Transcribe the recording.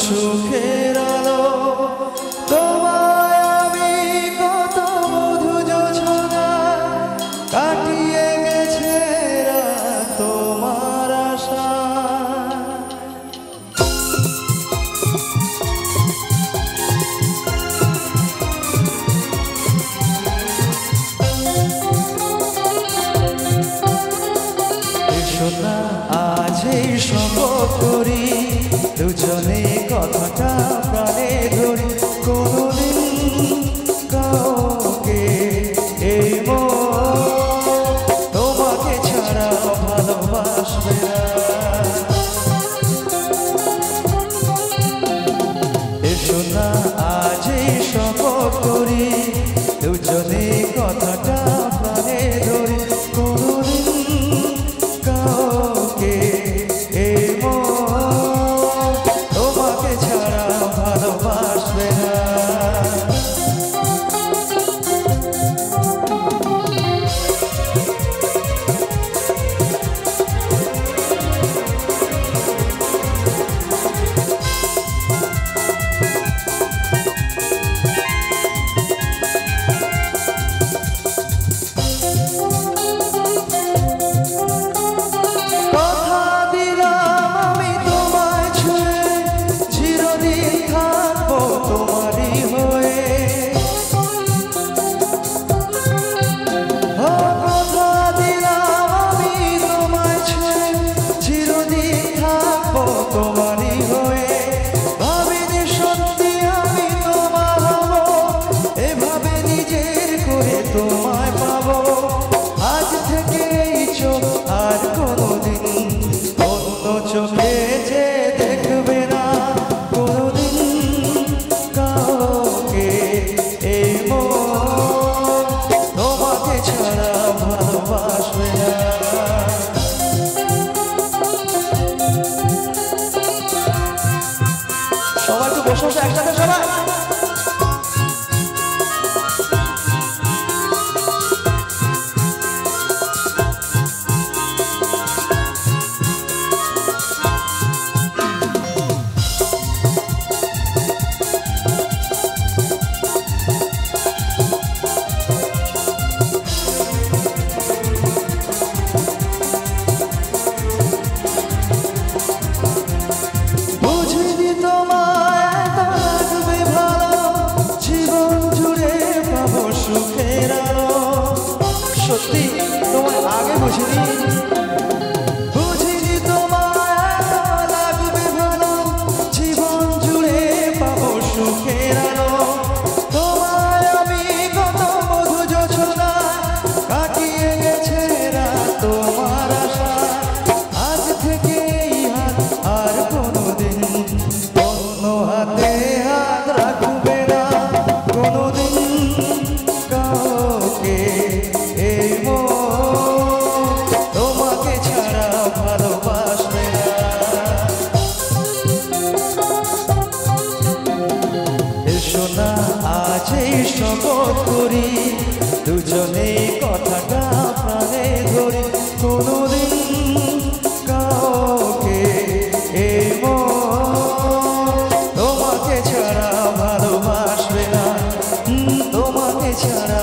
সুখের আলো তোমায় আমি কত মধু যোছনা কাটিয়ে গেছে রাত তোমার আশা এসো না আজ এই শপথ করি দুজনে কথাটা প্রাণে ধরি কোনদিন কাউকে এই তোমাকে ছাড়া ভালোবাসবে না এসো না আজ এই শপথ করি দুজনে কথাটা প্রাণে ধরি কোনদিন কাউকে এই তোমাকে ছাড়া ভালোবাসবে না তোমায় পাবো আজ থেকে এই চোখ আর কোনোদিন অন্য চোখে যে দেখবে না কোনোদিন কাউকে এই তোমাকে ছাড়া ভালোবাসবে না সবাই তো বসে বসে একসাথে সবাই সত্যি তোমায় আগে বুঝিনি বুঝিনি তোমায় লাগবে ভালো জীবন জুড়ে পাবো সুখের আলো তোমায় আমি কত মধু যোছনা কাটিয়ে গেছে রাত তোমার আশা আজ থেকে হাত আর কোনোদিন অন্য হাতে হাত রাখবে না কোনোদিন কাউকে তোমাকে ছাড়া ভালোবাসবে না এসো না আজ এই শপথ করি দুজনে কথাটা প্রাণে ধরি কোনোদিন কাউকে এই তোমাকে ছাড়া ভালোবাসবে না তোমাকে ছাড়া